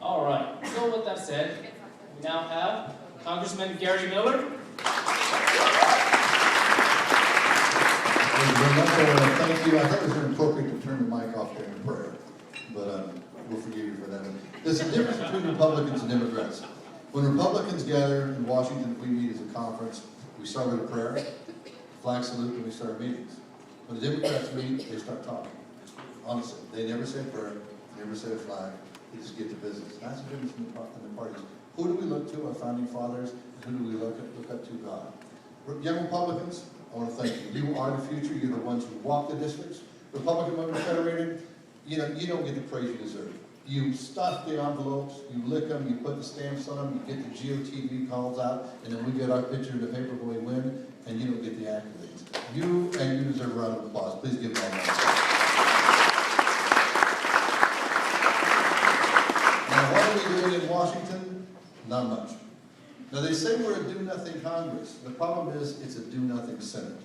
All right, so with that said, we now have Congressman Gary Miller. Thank you. I thought it was inappropriate to turn the mic off during prayer, but we'll forgive you for that. There's a difference between Republicans and Democrats. When Republicans gather in Washington, we meet as a conference, we start with a prayer, flag salute, and we start meetings. When the Democrats meet, they start talking. Honestly, they never say a prayer, they never say a flag, they just get to business. That's the difference in the parties. Who do we look to? Our founding fathers. Who do we look up to? God. Young Republicans, I want to thank you. You are the future. You're the ones who walk the districts. Republican Women Federated, you don't get the praise you deserve. You stuff the envelopes, you lick them, you put the stamps on them, you get the GOTV calls out, and then we get our picture in the paper when we win, and you don't get the accolades. You deserve a round of applause. Please give them all that. Now, what are we doing in Washington? Not much. Now, they say we're a do-nothing Congress. The problem is it's a do-nothing Senate.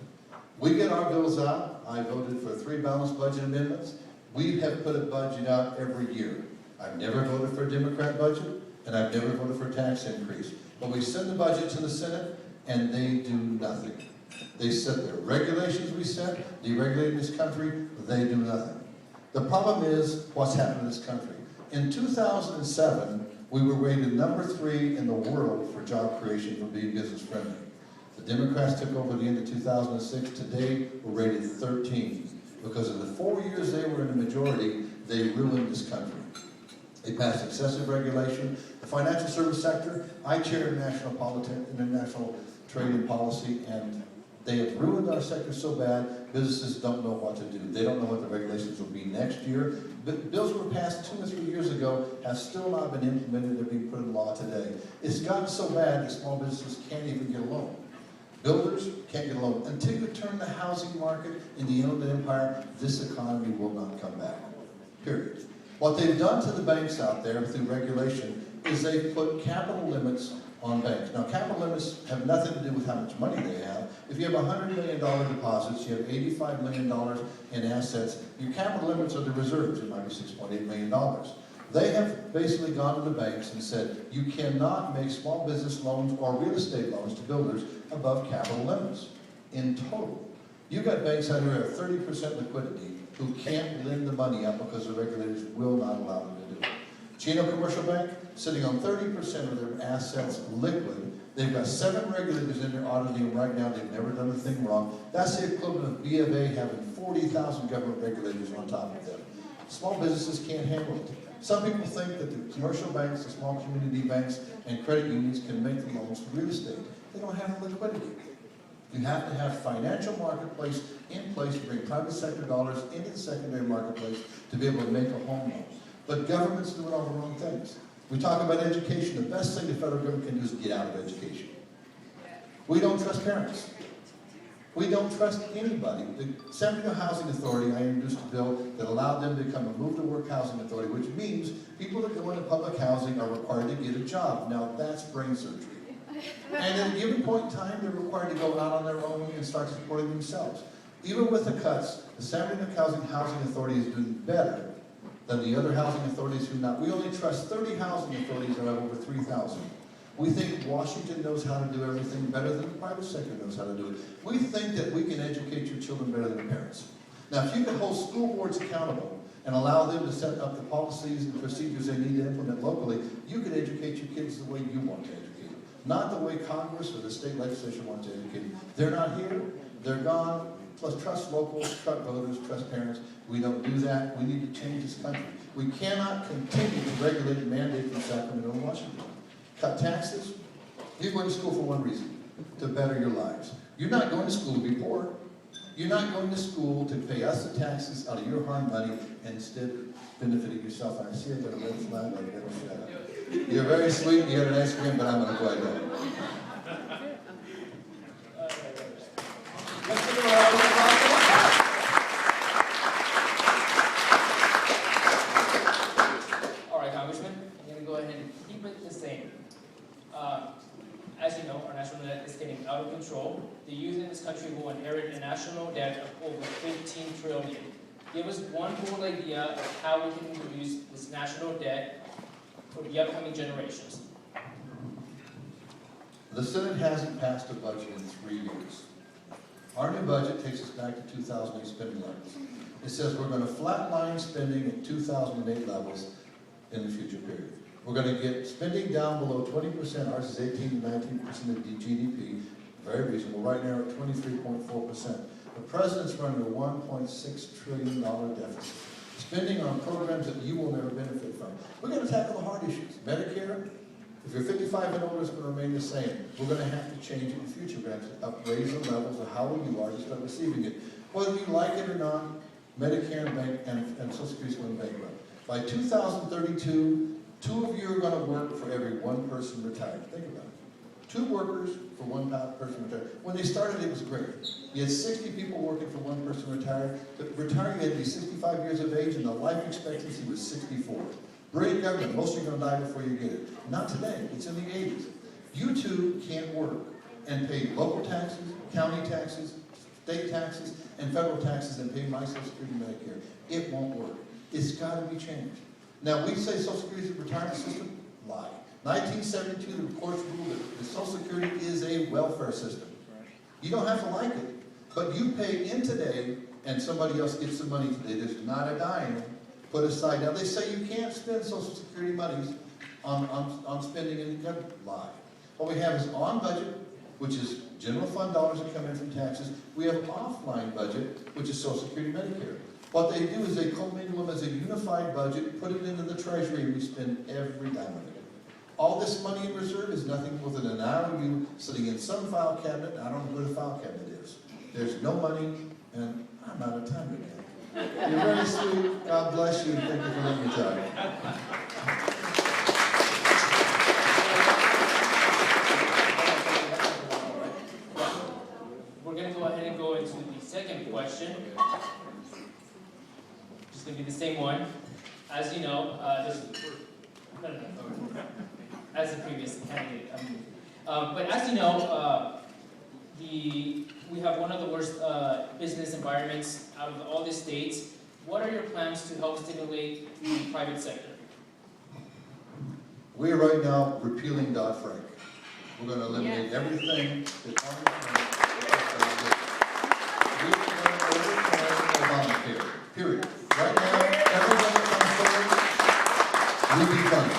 We get our bills out. I voted for 3 balanced budget amendments. We have put a budget out every year. I've never voted for a Democrat budget, and I've never voted for a tax increase. But we send the budget to the Senate, and they do nothing. They set their regulations we set, deregulating this country, they do nothing. The problem is what's happened in this country. In 2007, we were rated number 3 in the world for job creation for being business friendly. The Democrats took over at the end of 2006. Today, we're rated 13. Because of the 4 years they were in the majority, they ruined this country. They passed excessive regulation. The financial service sector, I chair international trade and policy, and they have ruined our sector so bad, businesses don't know what to do. They don't know what the regulations will be next year. But bills were passed 2 or 3 years ago, have still not been implemented. They're being put in law today. It's gotten so bad that small businesses can't even get a loan. Builders can't get a loan. Until you turn the housing market in the Inland Empire, this economy will not come back. Period. What they've done to the banks out there through regulation is they've put capital limits on banks. Now, capital limits have nothing to do with how much money they have. If you have $100 million deposits, you have $85 million in assets, your capital limits are the reserves. It might be $6.8 million. They have basically gone to the banks and said, you cannot make small business loans or real estate loans to builders above capital limits in total. You've got banks out here at 30% liquidity who can't lend the money out because the regulators will not allow them to do it. Chino Commercial Bank, sitting on 30% of their assets liquid. They've got 7 regulators in there auditing them right now. They've never done a thing wrong. That's the equivalent of B of A having 40,000 government regulators on top of them. Small businesses can't handle it. Some people think that the commercial banks, the small community banks, and credit unions can make the loans for real estate. They don't have the liquidity. You have to have financial marketplace in place to bring private sector dollars into the secondary marketplace to be able to make a home loan. But government's doing all the wrong things. We talk about education. The best thing the federal government can do is get out of education. We don't trust parents. We don't trust anybody. The San Bernardino Housing Authority, I introduced a bill that allowed them to become a move-to-work housing authority, which means people that go into public housing are required to get a job. Now, that's brain surgery. And at a given point in time, they're required to go out on their own and start supporting themselves. Even with the cuts, the San Bernardino Housing Authority is doing better than the other housing authorities who not. We only trust 30 housing authorities that have over 3,000. We think Washington knows how to do everything better than the private sector knows how to do it. We think that we can educate your children better than parents. Now, if you could hold school boards accountable and allow them to set up the policies and procedures they need to implement locally, you could educate your kids the way you want to educate them, not the way Congress or the state legislature wants to educate them. They're not here. They're gone. Plus, trust locals, trust voters, trust parents. We don't do that. We need to change this country. We cannot continue to regulate and mandate from Sacramento and Washington. Cut taxes. You're going to school for one reason, to better your lives. You're not going to school to be poor. You're not going to school to pay us the taxes out of your hard money and instead benefiting yourself. I see I got a red flag. I better shut up. You're very sweet. You had an ice cream, but I'm going to go ahead. Let's give it a round of applause. All right, Congressman, I'm going to go ahead and keep it the same. As you know, our national debt is getting out of control. The youth in this country will inherit a national debt of over $15 trillion. Give us one bold idea of how we can reduce this national debt for the upcoming generations. The Senate hasn't passed a budget in 3 years. Our new budget takes us back to 2008 spending levels. It says we're going to flatline spending at 2008 levels in the future period. We're going to get spending down below 20%. Ours is 18 to 19% of the GDP. Very reasonable. Right now, we're at 23.4%. The president's running a $1.6 trillion deficit. Spending on programs that you will never benefit from. We're going to tackle the hard issues. Medicare, if you're 55 and older, it's going to remain the same. We're going to have to change it in the future. We're going to have to raise the levels of how you are to start receiving it. Whether you like it or not, Medicare and Social Security is going bankrupt. By 2032, 2 of you are going to work for every 1 person retired. Think about it. 2 workers for 1 person retired. When they started, it was great. You had 60 people working for 1 person retired. But retiring, you had to be 65 years of age, and the life expectancy was 64. Brilliant government. Most are going to die before you get it. Not today. It's in the 80s. You two can't work and pay local taxes, county taxes, state taxes, and federal taxes, and pay my Social Security and Medicare. It won't work. It's got to be changed. Now, we say Social Security is a retirement system. Lie. 1972, the courts ruled that the Social Security is a welfare system. You don't have to like it, but you pay in today, and somebody else gets the money today. There's not a dime put aside. Now, they say you can't spend Social Security monies on spending in the government. Lie. What we have is on budget, which is general fund dollars that come in from taxes. We have offline budget, which is Social Security, Medicare. What they do is they commingle them as a unified budget, put it into the treasury, and we spend every dime of it. All this money in reserve is nothing more than an IOU sitting in some file cabinet. I don't know where the file cabinet is. There's no money, and I'm out of time again. You're very sweet. God bless you. Thank you for letting me talk. We're going to go ahead and go into the second question. It's going to be the same one. As you know, as the previous candidate. But as you know, we have one of the worst business environments out of all the states. What are your plans to help stimulate the private sector? We are right now repealing Dodd-Frank. We're going to eliminate everything that we're going to overturn Obamacare. Period. Right now, everyone that comes forward, we defund it.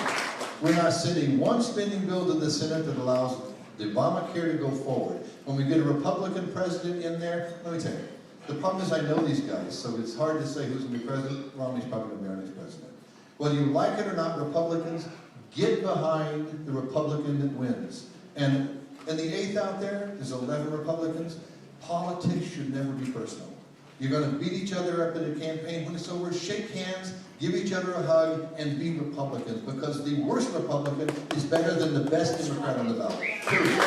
We're not sending one spending bill to the Senate that allows the Obamacare to go forward. When we get a Republican president in there, let me tell you, the problem is I know these guys, so it's hard to say who's going to be president. Romney's probably going to be our next president. Whether you like it or not, Republicans, get behind the Republican that wins. And in the 8th out there's 11 Republicans. Politics should never be personal. You're going to beat each other up in a campaign. When it's over, shake hands, give each other a hug, and be Republicans. Because the worst Republican is better than the best Democrat on the ballot. Period.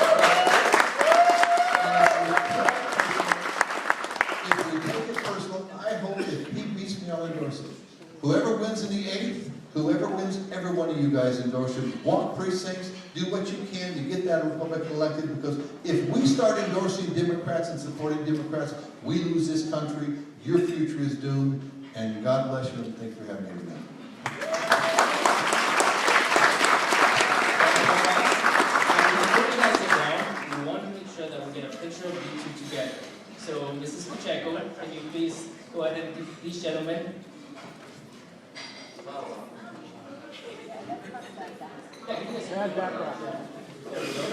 If we take it personal, I hope if he beats me, I'll endorse it. Whoever wins in the 8th, whoever wins, every one of you guys endorse it. Walk precincts, do what you can to get that Republican elected, because if we start endorsing Democrats and supporting Democrats, we lose this country. Your future is doomed, and God bless you, and thanks for having me tonight. Before you guys sit down, we want to make sure that we get a picture of you two together. So, Mrs. Pacheco, can you please go ahead and give these gentlemen. Yeah, give me a second. There we go.